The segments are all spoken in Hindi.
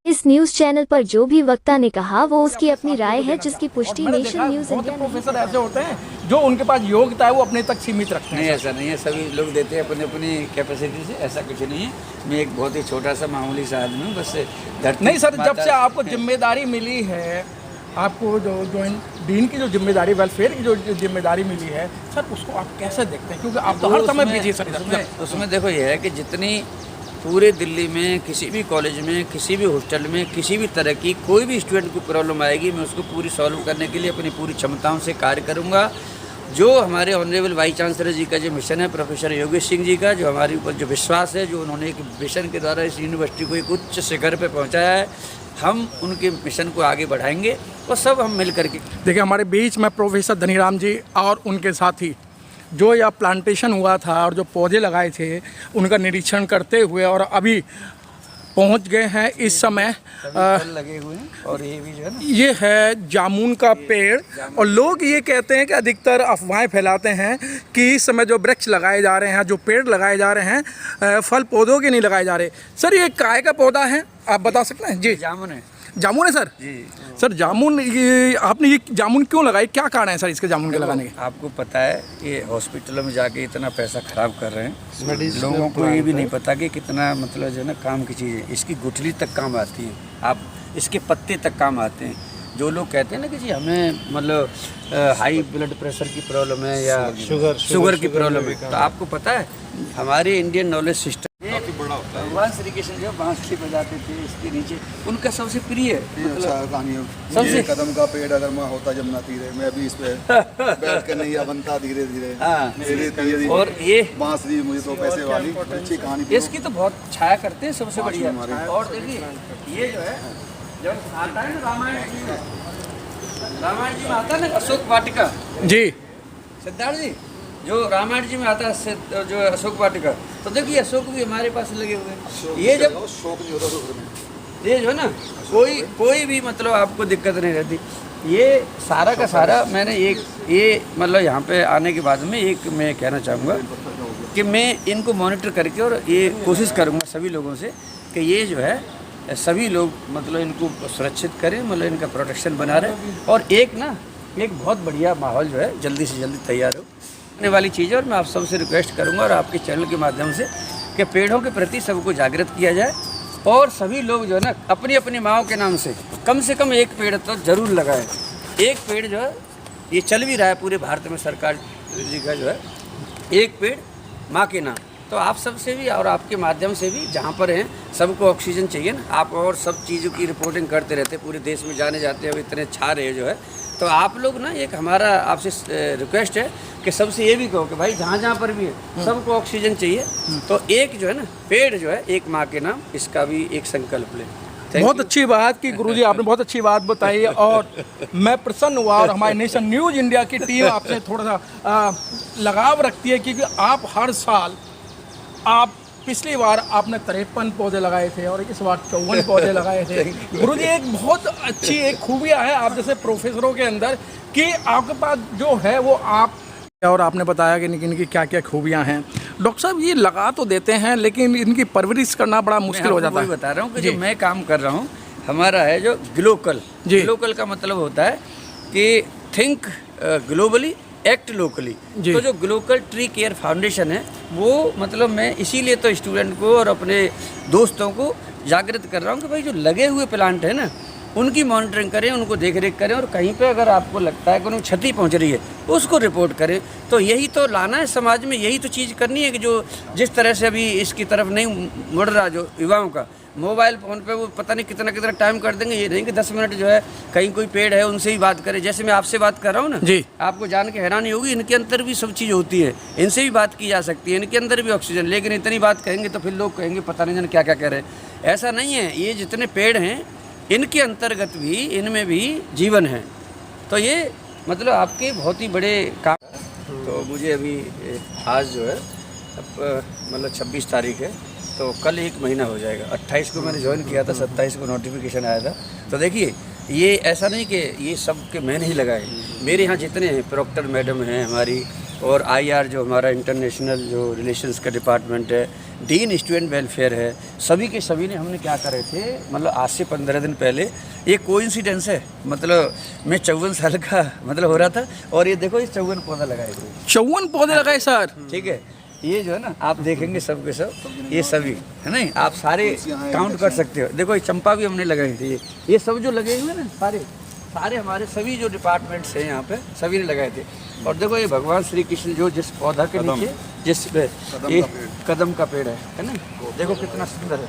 इस न्यूज चैनल पर जो भी वक्ता ने कहा वो उसकी अपनी राय है, जिसकी पुष्टि नेशन न्यूज इंडिया प्रोफेसर ऐसे होते हैं जो उनके पास योग्यता है वो अपने तक सीमित रखते हैं। नहीं, ऐसा नहीं है, सभी लोग देते हैं अपनी अपनी कैपेसिटी से, ऐसा कुछ नहीं है। मैं एक बहुत ही छोटा सा मामूली सा आदमी हूँ, बस नहीं सर, जब से आपको जिम्मेदारी मिली है, आपको जो डीन की जो जिम्मेदारी, वेलफेयर की जो जिम्मेदारी मिली है सर, उसको आप कैसे देखते हैं? क्योंकि आप तो हर समय बिजी सर। उसमें देखो ये है कि जितनी पूरे दिल्ली में किसी भी कॉलेज में, किसी भी हॉस्टल में, किसी भी तरह की कोई भी स्टूडेंट को प्रॉब्लम आएगी, मैं उसको पूरी सॉल्व करने के लिए अपनी पूरी क्षमताओं से कार्य करूँगा। जो हमारे ऑनरेबल वाइस चांसलर जी का जो मिशन है, प्रोफेसर योगेश सिंह जी का, जो हमारे ऊपर जो विश्वास है, जो उन्होंने एक मिशन के द्वारा इस यूनिवर्सिटी को एक उच्च शिखर पर पहुँचाया है, हम उनके मिशन को आगे बढ़ाएंगे और सब हम मिल करके। देखिए, हमारे बीच में प्रोफेसर धनीराम जी और उनके साथी जो यह प्लांटेशन हुआ था और जो पौधे लगाए थे उनका निरीक्षण करते हुए और अभी पहुंच गए हैं। इस समय लगे हुए हैं और ये भी जो है ना, ये है जामुन का पेड़, और लोग ये कहते हैं कि अधिकतर अफवाहें फैलाते हैं कि इस समय जो वृक्ष लगाए जा रहे हैं, जो पेड़ लगाए जा रहे हैं, फल पौधों के नहीं लगाए जा रहे। सर, ये काय का पौधा है, आप बता सकते हैं? जी, जामुन है। जामुन है सर जी सर, जामुन, ये आपने ये जामुन क्यों लगाई? क्या कारण है सर इसके जामुन के लगाने के? आपको पता है ये हॉस्पिटलों में जाके इतना पैसा खराब कर रहे हैं, लोगों को ये भी नहीं पता कि कितना मतलब जो है ना काम की चीज़ है। इसकी गुठली तक काम आती है, आप इसके पत्ते तक काम आते हैं। जो लोग कहते हैं ना कि जी हमें मतलब हाई ब्लड प्रेशर की प्रॉब्लम है या शुगर की प्रॉब्लम है, तो आपको पता है हमारे इंडियन नॉलेज सिस्टम भगवान श्री कृष्ण जो बांसुरी बजाते थे इसके नीचे, उनका सबसे प्रिय सबसे कदम का पेड़ अगर मैं होता जमुना तीरे, मैं भी इस पे बैठ कर नहीं बनता धीरे धीरे। और ये बांसुरी मुझे तो पैसे वाली अच्छी कहानी, इसकी तो बहुत छाया करते हैं सबसे बढ़िया। और देखिए ये जो है जब आता है ना रामायण जी में आता है ना अशोक वाटिका जी सिद्धार्थ जी, जो रामायण जी में आता है जो अशोक वाटिका, तो देखिए अशोक भी हमारे पास लगे हुए हैं। ये जब ये जो है ना कोई भी मतलब आपको दिक्कत नहीं रहती। ये सारा का सारा मैंने ये मतलब यहाँ पे आने के बाद में एक मैं कहना चाहूँगा कि मैं इनको मॉनिटर करके और ये कोशिश करूँगा सभी लोगों से कि ये जो है सभी लोग मतलब इनको सुरक्षित करें, मतलब इनका प्रोटेक्शन बना रहे, और एक बहुत बढ़िया माहौल जो है जल्दी से जल्दी तैयार हो आने वाली चीज़ है। और मैं आप सबसे रिक्वेस्ट करूंगा और आपके चैनल के माध्यम से कि पेड़ों के प्रति सबको जागृत किया जाए और सभी लोग जो है ना अपनी अपनी माँओं के नाम से कम एक पेड़ तो जरूर लगाएं। एक पेड़ जो है ये चल भी रहा है पूरे भारत में, सरकार जी का जो है एक पेड़ माँ के नाम। तो आप सबसे भी और आपके माध्यम से भी जहाँ पर हैं सबको ऑक्सीजन चाहिए ना, आप और सब चीज़ों की रिपोर्टिंग करते रहते, पूरे देश में जाने जाते हैं, अब इतने छा रहे जो है, तो आप लोग ना एक हमारा आपसे रिक्वेस्ट है कि सबसे ये भी कहो कि भाई जहाँ जहाँ पर भी है सबको ऑक्सीजन चाहिए, तो एक जो है ना पेड़ जो है एक माँ के नाम, इसका भी एक संकल्प लें। बहुत अच्छी बात की गुरुजी, आपने बहुत अच्छी बात बताई और मैं प्रसन्न हुआ। और हमारे नेशन न्यूज़ इंडिया की टीम आपसे थोड़ा सा लगाव रखती है, क्योंकि आप हर साल पिछली बार आपने 53 पौधे लगाए थे और इस बार 54 पौधे लगाए थे। गुरुजी, एक बहुत अच्छी एक खूबियाँ है आप जैसे प्रोफेसरों के अंदर कि आपके पास जो है वो आप, और आपने बताया कि इनकी क्या क्या खूबियाँ हैं। डॉक्टर साहब, ये लगा तो देते हैं लेकिन इनकी परवरिश करना बड़ा मुश्किल हो जाता है। मैं बता रहा हूँ कि जो मैं काम कर रहा हूँ हमारा है जो ग्लोकल। ग्लोकल का मतलब होता है कि थिंक ग्लोबली एक्ट लोकली। तो जो ग्लोकल ट्री केयर फाउंडेशन है वो मतलब मैं इसीलिए तो स्टूडेंट को और अपने दोस्तों को जागृत कर रहा हूँ कि भाई जो लगे हुए प्लांट है ना उनकी मॉनिटरिंग करें, उनको देख रेख करें, और कहीं पे अगर आपको लगता है कि उन्हें क्षति पहुंच रही है उसको रिपोर्ट करें। तो यही तो लाना है समाज में, यही तो चीज़ करनी है कि जो जिस तरह से अभी इसकी तरफ नहीं मुड़ रहा जो युवाओं का, मोबाइल फ़ोन पे वो पता नहीं कितना टाइम कर देंगे। ये नहीं कि 10 मिनट जो है कहीं कोई पेड़ है उनसे ही बात करें, जैसे मैं आपसे बात कर रहा हूँ ना जी, आपको जान के हैरानी होगी, इनके अंदर भी सब चीज़ होती है, इनसे भी बात की जा सकती है, इनके अंदर भी ऑक्सीजन। लेकिन इतनी बात कहेंगे तो फिर लोग कहेंगे पता नहीं जाने क्या क्या कह रहे हैं। ऐसा नहीं है, ये जितने पेड़ हैं इनके अंतर्गत भी इनमें भी जीवन है। तो ये मतलब आपके बहुत ही बड़े काम। तो मुझे अभी आज जो है मतलब 26 तारीख है, तो कल 1 महीना हो जाएगा। 28 को मैंने ज्वाइन किया था, 27 को नोटिफिकेशन आया था। तो देखिए ये ऐसा नहीं कि ये सब के मैंने ही लगाए, मेरे यहाँ जितने हैं प्रोक्टर मैडम हैं हमारी, और IR जो हमारा इंटरनेशनल जो रिलेशंस का डिपार्टमेंट है, डीन स्टूडेंट वेलफेयर है, सभी के सभी ने हमने क्या करे थे, मतलब आज से 15 दिन पहले, ये कोइंसिडेंस है, मतलब मैं 54 साल का मतलब हो रहा था, और ये देखो ये 54 पौधा लगाए थे, 54 पौधे लगाए सर। ठीक है। ये जो है ना आप देखेंगे सब के सब, ये सभी है नहीं, आप सारे काउंट कर सकते हो। देखो ये चंपा भी हमने लगाई थी, ये सब जो लगे हुए ना सारे हमारे सभी जो डिपार्टमेंट्स हैं यहाँ पे सभी ने लगाए थे। और देखो ये भगवान श्री कृष्ण जो जिस पौधा के नीचे जिस पे ये कदम का पेड़ है ना, देखो कितना सुंदर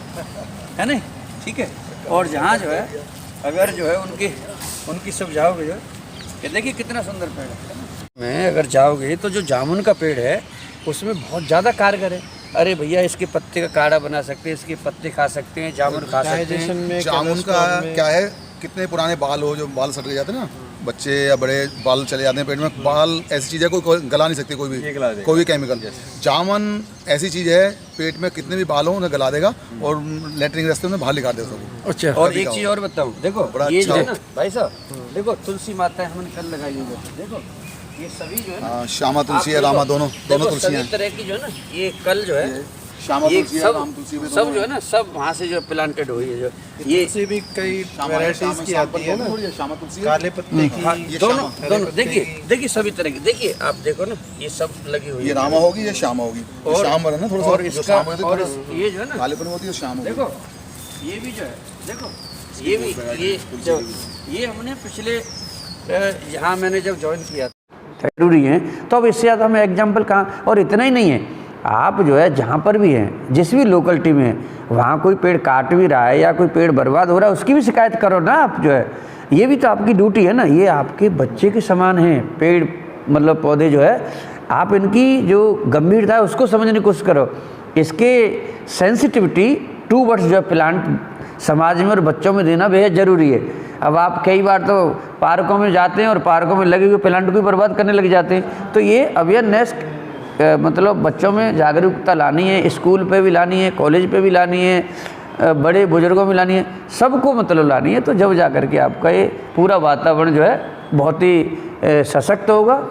है नहीं, ठीक है। और जहाँ जो है अगर जो है उनकी सब जाओगे जो ये देखिए कितना सुंदर पेड़ है। मैं अगर जाओगे तो जो जामुन का पेड़ है उसमें बहुत ज़्यादा कारगर है। अरे भैया इसके पत्ते का काढ़ा बना सकते हैं, इसके पत्ते खा सकते हैं, जामुन खा सकते हैं। जामुन का क्या है, कितने पुराने बाल हो जो बाल सट जाते हैं ना, बच्चे या बड़े बाल चले जाते हैं पेट में, बाल ऐसी चीज़ है कोई गला नहीं सकती, कोई भी केमिकल। जामुन ऐसी चीज़ है पेट में कितने भी बाल हो उन्हें गला देगा और लेटरिन रास्ते में बाहर निकाल देगा सबको। अच्छा। और एक चीज़ और बताऊँ, देखो ये जो है ना भाई साहब, देखो तुलसी माता हमने कल लगाई हुई है, देखो ये सभी जो है ना, श्यामा तुलसी है, रामा दोनों तुलसियाँ सभी तरह की जो है ना, ये कल जो है श्यामा ये तुलसी है, सब राम तुलसी भी सब जो है ना, सब वहाँ से जो प्लांटेड हुई है, जो ये तुलसी भी कई वैरायटीज की आती है ना, श्यामा तुलसी है। काले पत्ते की, हाँ, दोनों देखिए सभी तरह की, देखिए आप देखो ना ये सब लगी हुई ये है। रामा होगी या श्यामा होगी, और- श्याम है ना थोड़ा और सा, इसका जो श्याम है तो और थोड़ा ये जो है ना, कालेपन होती है, श्याम होगी। देखो ये भी जो है, देखो ये भी ये हमने पिछले यहाँ मैंने जब ज्वाइन किया जरूरी है, तो अब इससे ज़्यादा हमें एग्जाम्पल कहाँ। और इतना ही नहीं है, आप जो है जहाँ पर भी हैं, जिस भी लोकलिटी में है, वहाँ कोई पेड़ काट भी रहा है या कोई पेड़ बर्बाद हो रहा है, उसकी भी शिकायत करो ना आप जो है। ये भी तो आपकी ड्यूटी है ना, ये आपके बच्चे के समान हैं पेड़, मतलब पौधे जो है, आप इनकी जो गंभीरता है उसको समझने की कोशिश करो। इसके सेंसिटिविटी टूवर्ड्स जो है प्लांट समाज में और बच्चों में देना बेहद ज़रूरी है। अब आप कई बार तो पार्कों में जाते हैं और पार्कों में लगे हुए प्लांट को बर्बाद करने लग जाते हैं। तो ये अवेयरनेस मतलब बच्चों में जागरूकता लानी है, स्कूल पे भी लानी है, कॉलेज पे भी लानी है, बड़े बुजुर्गों में लानी है, सबको मतलब लानी है। तो जब जा कर के आपका ये पूरा वातावरण जो है बहुत ही सशक्त होगा।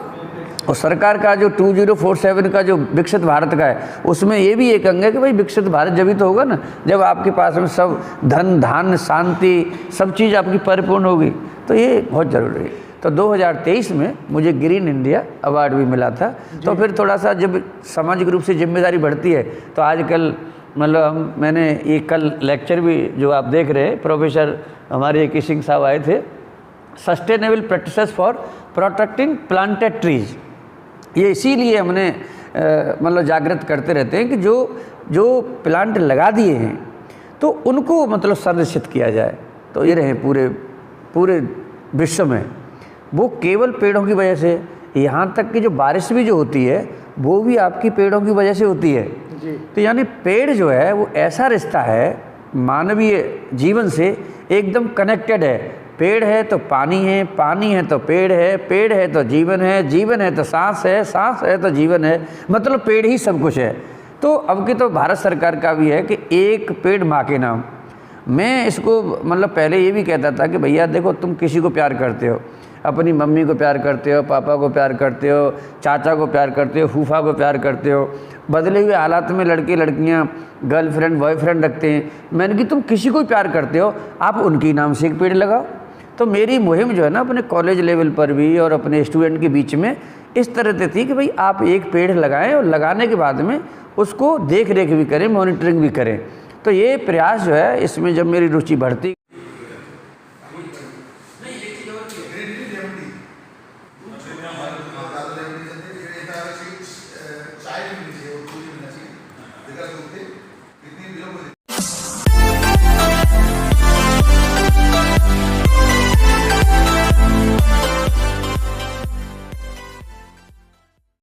और सरकार का जो 2047 का जो विकसित भारत का है, उसमें ये भी एक अंग है कि भाई विकसित भारत जब ही तो होगा ना, जब आपके पास में सब धन धान्य शांति सब चीज़ आपकी परिपूर्ण होगी। तो ये बहुत ज़रूरी है। तो 2023 में मुझे ग्रीन इंडिया अवार्ड भी मिला था। तो फिर थोड़ा सा जब सामाजिक रूप से जिम्मेदारी बढ़ती है, तो आजकल मतलब मैंने ये कल लेक्चर भी जो आप देख रहे हैं, प्रोफेसर हमारे के सिंह साहब आए थे, sustainable practices for protecting planted trees. ये इसीलिए हमने मतलब जागृत करते रहते हैं कि जो प्लांट लगा दिए हैं तो उनको मतलब संरक्षित किया जाए। तो ये रहे पूरे विश्व में वो केवल पेड़ों की वजह से, यहाँ तक कि जो बारिश भी जो होती है वो भी आपकी पेड़ों की वजह से होती है। तो यानी पेड़ जो है वो ऐसा रिश्ता है मानवीय जीवन से एकदम कनेक्टेड है। पेड़ है तो पानी है, पानी है तो पेड़ है, पेड़ है तो जीवन है, जीवन है तो सांस है, सांस है तो जीवन है, मतलब पेड़ ही सब कुछ है। तो अब की तो भारत सरकार का भी है कि एक पेड़ माँ के नाम। मैं इसको मतलब पहले ये भी कहता था कि भैया देखो, तुम किसी को प्यार करते हो, अपनी मम्मी को प्यार करते हो, पापा को प्यार करते हो, चाचा को प्यार करते हो, फूफा को प्यार करते हो, बदले हुए हालात में लड़के लड़कियां गर्लफ्रेंड बॉयफ्रेंड रखते हैं। मैंने कि तुम किसी को प्यार करते हो, आप उनके नाम से एक पेड़ लगाओ। तो मेरी मुहिम जो है ना अपने कॉलेज लेवल पर भी और अपने स्टूडेंट के बीच में इस तरह से थी कि भाई आप एक पेड़ लगाएं और लगाने के बाद में उसको देख रेख भी करें, मॉनिटरिंग भी करें। तो ये प्रयास जो है, इसमें जब मेरी रुचि बढ़ती कितनी